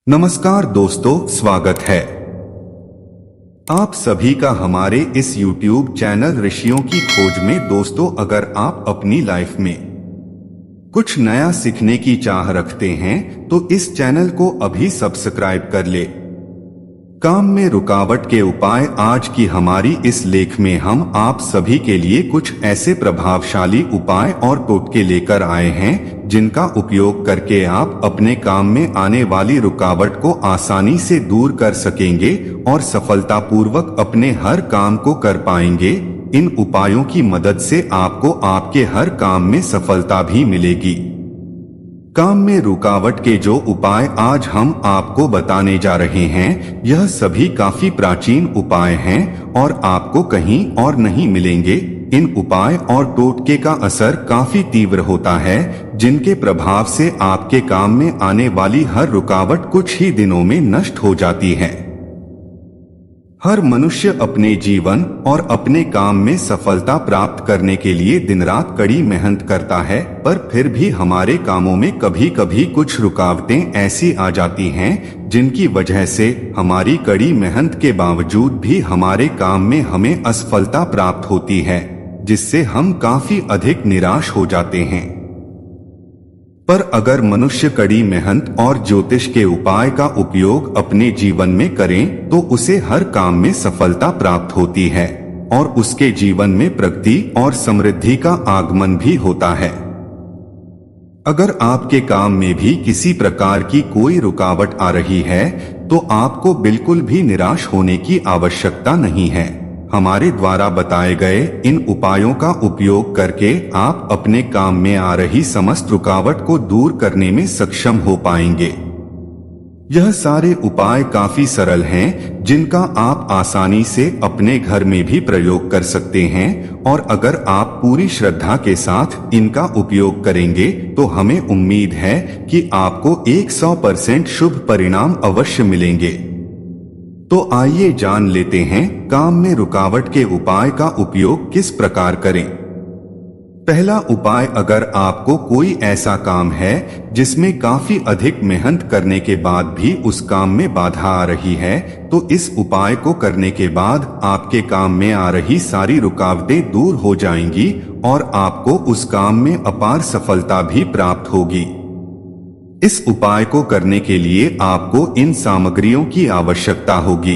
नमस्कार दोस्तों, स्वागत है आप सभी का हमारे इस YouTube चैनल ऋषियों की खोज में। दोस्तों, अगर आप अपनी लाइफ में कुछ नया सीखने की चाह रखते हैं तो इस चैनल को अभी सब्सक्राइब कर ले। काम में रुकावट के उपाय। आज की हमारी इस लेख में हम आप सभी के लिए कुछ ऐसे प्रभावशाली उपाय और टोटके लेकर आए हैं जिनका उपयोग करके आप अपने काम में आने वाली रुकावट को आसानी से दूर कर सकेंगे और सफलतापूर्वक अपने हर काम को कर पाएंगे। इन उपायों की मदद से आपको आपके हर काम में सफलता भी मिलेगी। काम में रुकावट के जो उपाय आज हम आपको बताने जा रहे हैं, यह सभी काफी प्राचीन उपाय हैं और आपको कहीं और नहीं मिलेंगे। इन उपाय और टोटके का असर काफी तीव्र होता है, जिनके प्रभाव से आपके काम में आने वाली हर रुकावट कुछ ही दिनों में नष्ट हो जाती है। हर मनुष्य अपने जीवन और अपने काम में सफलता प्राप्त करने के लिए दिन रात कड़ी मेहनत करता है, पर फिर भी हमारे कामों में कभी कभी कुछ रुकावटें ऐसी आ जाती हैं जिनकी वजह से हमारी कड़ी मेहनत के बावजूद भी हमारे काम में हमें असफलता प्राप्त होती है, जिससे हम काफी अधिक निराश हो जाते हैं। पर अगर मनुष्य कड़ी मेहनत और ज्योतिष के उपाय का उपयोग अपने जीवन में करें तो उसे हर काम में सफलता प्राप्त होती है और उसके जीवन में प्रगति और समृद्धि का आगमन भी होता है। अगर आपके काम में भी किसी प्रकार की कोई रुकावट आ रही है तो आपको बिल्कुल भी निराश होने की आवश्यकता नहीं है। हमारे द्वारा बताए गए इन उपायों का उपयोग करके आप अपने काम में आ रही समस्त रुकावट को दूर करने में सक्षम हो पाएंगे। यह सारे उपाय काफी सरल हैं, जिनका आप आसानी से अपने घर में भी प्रयोग कर सकते हैं और अगर आप पूरी श्रद्धा के साथ इनका उपयोग करेंगे तो हमें उम्मीद है कि आपको 100% शुभ परिणाम अवश्य मिलेंगे। तो आइए जान लेते हैं काम में रुकावट के उपाय का उपयोग किस प्रकार करें। पहला उपाय, अगर आपको कोई ऐसा काम है जिसमें काफी अधिक मेहनत करने के बाद भी उस काम में बाधा आ रही है, तो इस उपाय को करने के बाद आपके काम में आ रही सारी रुकावटें दूर हो जाएंगी और आपको उस काम में अपार सफलता भी प्राप्त होगी। इस उपाय को करने के लिए आपको इन सामग्रियों की आवश्यकता होगी।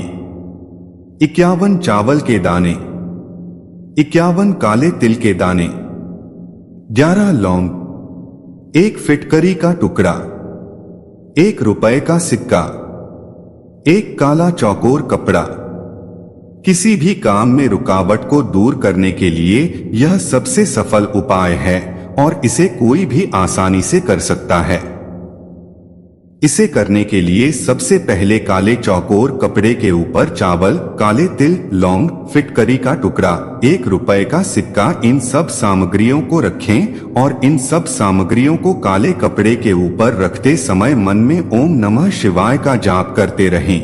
51 चावल के दाने, 51 काले तिल के दाने, 11 लौंग, 1 फिटकरी का टुकड़ा, 1 रुपए का सिक्का, 1 काला चौकोर कपड़ा। किसी भी काम में रुकावट को दूर करने के लिए यह सबसे सफल उपाय है और इसे कोई भी आसानी से कर सकता है। इसे करने के लिए सबसे पहले काले चौकोर कपड़े के ऊपर चावल, काले तिल, लौंग, फिटकरी का टुकड़ा, 1 रुपए का सिक्का, इन सब सामग्रियों को रखें और इन सब सामग्रियों को काले कपड़े के ऊपर रखते समय मन में ओम नमः शिवाय का जाप करते रहें।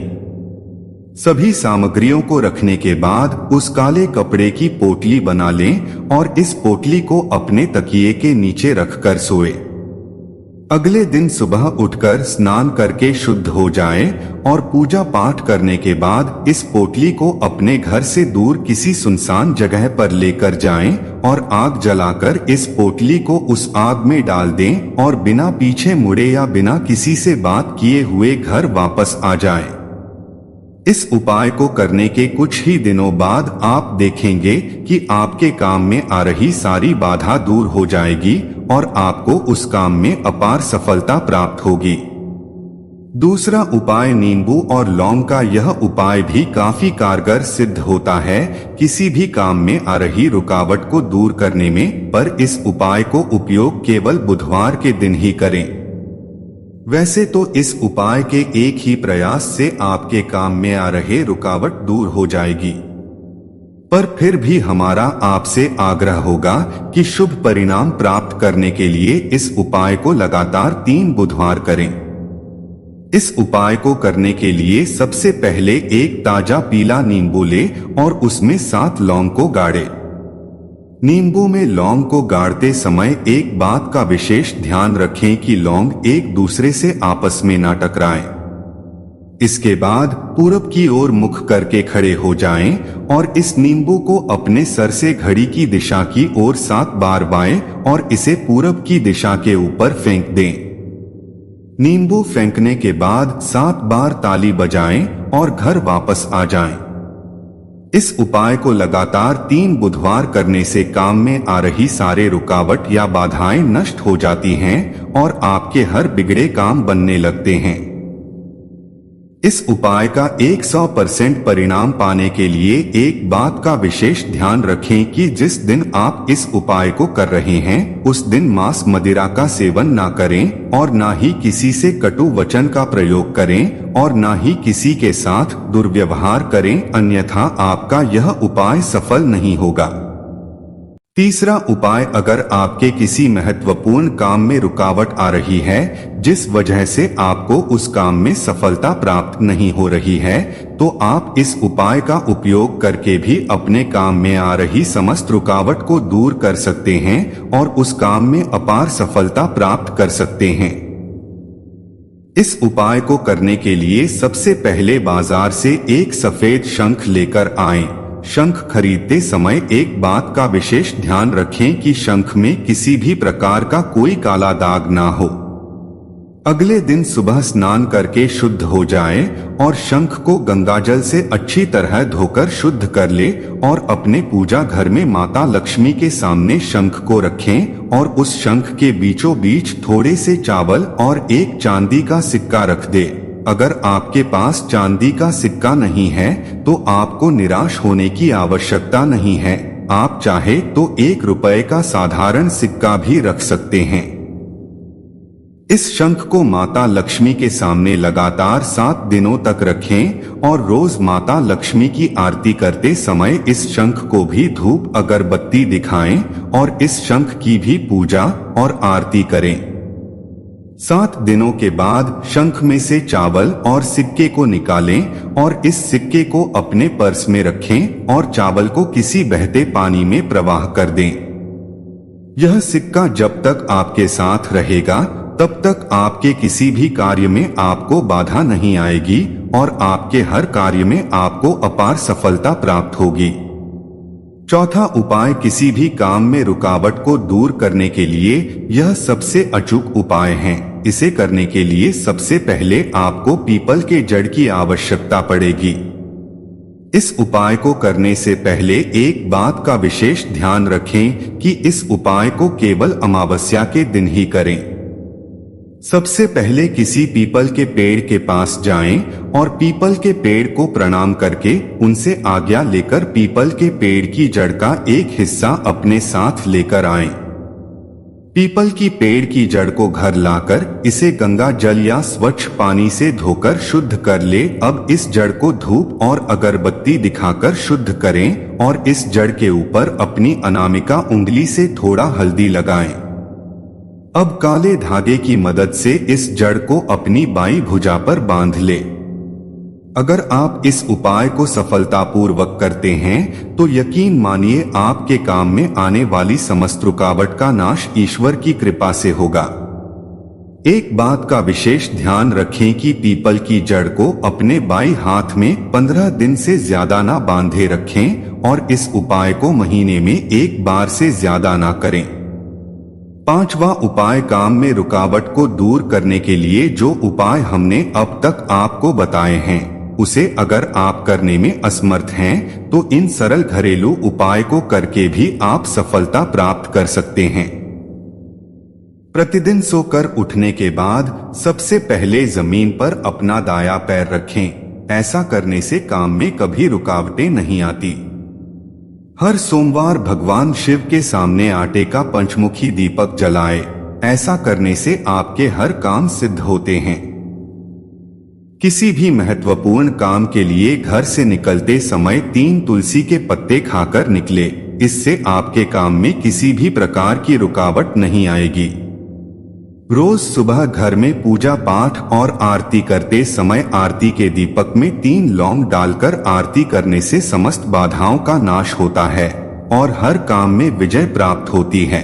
सभी सामग्रियों को रखने के बाद उस काले कपड़े की पोटली बना लें और इस पोटली को अपने तकिए के नीचे रखकर सोए। अगले दिन सुबह उठकर स्नान करके शुद्ध हो जाएं और पूजा पाठ करने के बाद इस पोटली को अपने घर से दूर किसी सुनसान जगह पर लेकर जाएं और आग जलाकर इस पोटली को उस आग में डाल दें और बिना पीछे मुड़े या बिना किसी से बात किए हुए घर वापस आ जाएं। इस उपाय को करने के कुछ ही दिनों बाद आप देखेंगे कि आपके काम में आ रही सारी बाधा दूर हो जाएगी और आपको उस काम में अपार सफलता प्राप्त होगी। दूसरा उपाय, नींबू और लौंग का। यह उपाय भी काफी कारगर सिद्ध होता है किसी भी काम में आ रही रुकावट को दूर करने में, पर इस उपाय को उपयोग केवल बुधवार के दिन ही करें। वैसे तो इस उपाय के एक ही प्रयास से आपके काम में आ रहे रुकावट दूर हो जाएगी, पर फिर भी हमारा आपसे आग्रह होगा कि शुभ परिणाम प्राप्त करने के लिए इस उपाय को लगातार 3 बुधवार करें। इस उपाय को करने के लिए सबसे पहले एक ताजा पीला नींबू लें और उसमें 7 लौंग को गाड़ें। नींबू में लौंग को गाड़ते समय एक बात का विशेष ध्यान रखें कि लौंग एक दूसरे से आपस में ना टकराएं। इसके बाद पूरब की ओर मुख करके खड़े हो जाएं और इस नींबू को अपने सर से घड़ी की दिशा की ओर 7 बार बाएं और इसे पूरब की दिशा के ऊपर फेंक दें। नींबू फेंकने के बाद 7 बार ताली बजाएं और घर वापस आ जाएं। इस उपाय को लगातार 3 बुधवार करने से काम में आ रही सारे रुकावट या बाधाएं नष्ट हो जाती हैं और आपके हर बिगड़े काम बनने लगते हैं। इस उपाय का 100% परिणाम पाने के लिए एक बात का विशेष ध्यान रखें कि जिस दिन आप इस उपाय को कर रहे हैं उस दिन मांस मदिरा का सेवन ना करें और ना ही किसी से कटु वचन का प्रयोग करें और ना ही किसी के साथ दुर्व्यवहार करें, अन्यथा आपका यह उपाय सफल नहीं होगा। तीसरा उपाय, अगर आपके किसी महत्वपूर्ण काम में रुकावट आ रही है जिस वजह से आपको उस काम में सफलता प्राप्त नहीं हो रही है, तो आप इस उपाय का उपयोग करके भी अपने काम में आ रही समस्त रुकावट को दूर कर सकते हैं और उस काम में अपार सफलता प्राप्त कर सकते हैं। इस उपाय को करने के लिए सबसे पहले बाजार से एक सफेद शंख लेकर आएं। शंख खरीदते समय एक बात का विशेष ध्यान रखें कि शंख में किसी भी प्रकार का कोई काला दाग ना हो। अगले दिन सुबह स्नान करके शुद्ध हो जाएं और शंख को गंगाजल से अच्छी तरह धोकर शुद्ध कर ले और अपने पूजा घर में माता लक्ष्मी के सामने शंख को रखें और उस शंख के बीचों बीच थोड़े से चावल और एक चांदी का सिक्का रख दे। अगर आपके पास चांदी का सिक्का नहीं है तो आपको निराश होने की आवश्यकता नहीं है। आप चाहे तो 1 रुपए का साधारण सिक्का भी रख सकते हैं। इस शंख को माता लक्ष्मी के सामने लगातार 7 दिनों तक रखें और रोज माता लक्ष्मी की आरती करते समय इस शंख को भी धूप अगरबत्ती दिखाएं और इस शंख की भी पूजा और आरती करें। 7 दिनों के बाद शंख में से चावल और सिक्के को निकालें और इस सिक्के को अपने पर्स में रखें और चावल को किसी बहते पानी में प्रवाह कर दें। यह सिक्का जब तक आपके साथ रहेगा तब तक आपके किसी भी कार्य में आपको बाधा नहीं आएगी और आपके हर कार्य में आपको अपार सफलता प्राप्त होगी। चौथा उपाय, किसी भी काम में रुकावट को दूर करने के लिए यह सबसे अचूक उपाय है। इसे करने के लिए सबसे पहले आपको पीपल के जड़ की आवश्यकता पड़ेगी। इस उपाय को करने से पहले एक बात का विशेष ध्यान रखें कि इस उपाय को केवल अमावस्या के दिन ही करें। सबसे पहले किसी पीपल के पेड़ के पास जाएं और पीपल के पेड़ को प्रणाम करके उनसे आज्ञा लेकर पीपल के पेड़ की जड़ का एक हिस्सा अपने साथ लेकर आएं। पीपल की पेड़ की जड़ को घर लाकर इसे गंगा जल या स्वच्छ पानी से धोकर शुद्ध कर ले। अब इस जड़ को धूप और अगरबत्ती दिखाकर शुद्ध करें और इस जड़ के ऊपर अपनी अनामिका उंगली से थोड़ा हल्दी लगाएं। अब काले धागे की मदद से इस जड़ को अपनी बाईं भुजा पर बांध ले। अगर आप इस उपाय को सफलतापूर्वक करते हैं तो यकीन मानिए आपके काम में आने वाली समस्त रुकावट का नाश ईश्वर की कृपा से होगा। एक बात का विशेष ध्यान रखें कि पीपल की जड़ को अपने बाईं हाथ में 15 दिन से ज्यादा ना बांधे रखें और इस उपाय को महीने में 1 बार से ज्यादा ना करें। 5वां उपाय, काम में रुकावट को दूर करने के लिए जो उपाय हमने अब तक आपको बताए हैं उसे अगर आप करने में असमर्थ हैं तो इन सरल घरेलू उपाय को करके भी आप सफलता प्राप्त कर सकते हैं। प्रतिदिन सोकर उठने के बाद सबसे पहले जमीन पर अपना दायां पैर रखें। ऐसा करने से काम में कभी रुकावटें नहीं आती। हर सोमवार भगवान शिव के सामने आटे का पंचमुखी दीपक जलाएं। ऐसा करने से आपके हर काम सिद्ध होते हैं। किसी भी महत्वपूर्ण काम के लिए घर से निकलते समय 3 तुलसी के पत्ते खाकर निकले। इससे आपके काम में किसी भी प्रकार की रुकावट नहीं आएगी। रोज सुबह घर में पूजा पाठ और आरती करते समय आरती के दीपक में 3 लौंग डालकर आरती करने से समस्त बाधाओं का नाश होता है और हर काम में विजय प्राप्त होती है।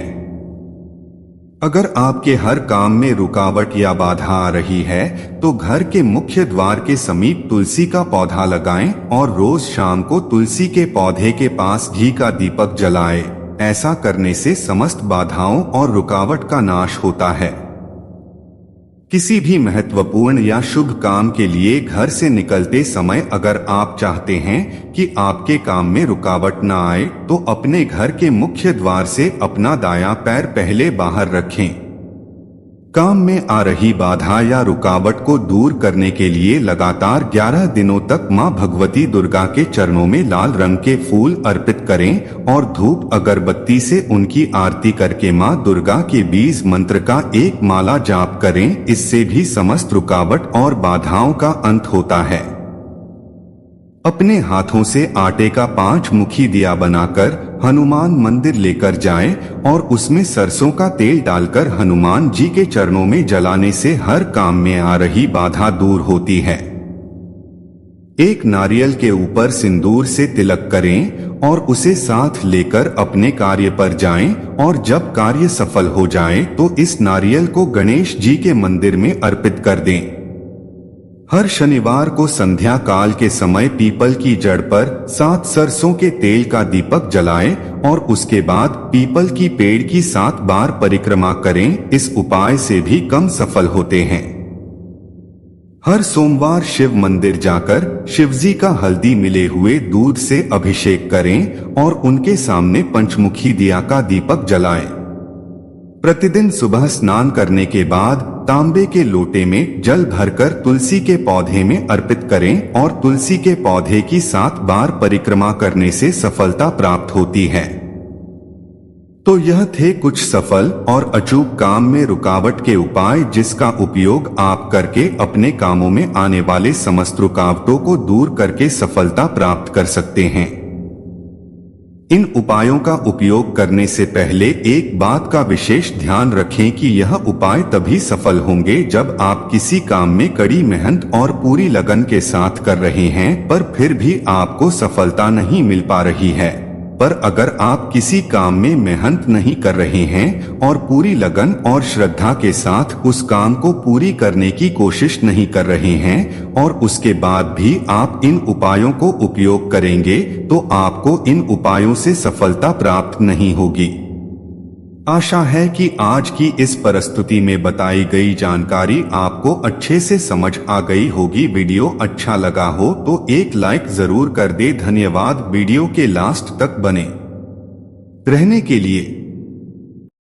अगर आपके हर काम में रुकावट या बाधा आ रही है तो घर के मुख्य द्वार के समीप तुलसी का पौधा लगाएं और रोज शाम को तुलसी के पौधे के पास घी का दीपक जलाएं। ऐसा करने से समस्त बाधाओं और रुकावट का नाश होता है। किसी भी महत्वपूर्ण या शुभ काम के लिए घर से निकलते समय अगर आप चाहते हैं कि आपके काम में रुकावट न आए तो अपने घर के मुख्य द्वार से अपना दायां पैर पहले बाहर रखें। काम में आ रही बाधा या रुकावट को दूर करने के लिए लगातार 11 दिनों तक मां भगवती दुर्गा के चरणों में लाल रंग के फूल अर्पित करें और धूप अगरबत्ती से उनकी आरती करके मां दुर्गा के बीज मंत्र का एक माला जाप करें। इससे भी समस्त रुकावट और बाधाओं का अंत होता है। अपने हाथों से आटे का 5 मुखी दिया बनाकर हनुमान मंदिर लेकर जाएं और उसमें सरसों का तेल डालकर हनुमान जी के चरणों में जलाने से हर काम में आ रही बाधा दूर होती है। एक नारियल के ऊपर सिंदूर से तिलक करें और उसे साथ लेकर अपने कार्य पर जाएं और जब कार्य सफल हो जाए तो इस नारियल को गणेश जी के मंदिर में अर्पित कर दें। हर शनिवार को संध्या काल के समय पीपल की जड़ पर 7 सरसों के तेल का दीपक जलाएं और उसके बाद पीपल की पेड़ की 7 बार परिक्रमा करें। इस उपाय से भी कम सफल होते हैं। हर सोमवार शिव मंदिर जाकर शिवजी का हल्दी मिले हुए दूध से अभिषेक करें और उनके सामने पंचमुखी दिया का दीपक जलाएं। प्रतिदिन सुबह स्नान करने के बाद तांबे के लोटे में जल भरकर तुलसी के पौधे में अर्पित करें और तुलसी के पौधे की 7 बार परिक्रमा करने से सफलता प्राप्त होती है। तो यह थे कुछ सफल और अचूक काम में रुकावट के उपाय जिसका उपयोग आप करके अपने कामों में आने वाले समस्त रुकावटों को दूर करके सफलता प्राप्त कर सकते हैं। इन उपायों का उपयोग करने से पहले एक बात का विशेष ध्यान रखें कि यह उपाय तभी सफल होंगे जब आप किसी काम में कड़ी मेहनत और पूरी लगन के साथ कर रहे हैं पर फिर भी आपको सफलता नहीं मिल पा रही है। पर अगर आप किसी काम में मेहनत नहीं कर रहे हैं और पूरी लगन और श्रद्धा के साथ उस काम को पूरी करने की कोशिश नहीं कर रहे हैं और उसके बाद भी आप इन उपायों को उपयोग करेंगे तो आपको इन उपायों से सफलता प्राप्त नहीं होगी। आशा है कि आज की इस प्रस्तुति में बताई गई जानकारी आपको अच्छे से समझ आ गई होगी। वीडियो अच्छा लगा हो तो एक लाइक जरूर कर दे। धन्यवाद वीडियो के लास्ट तक बने रहने के लिए।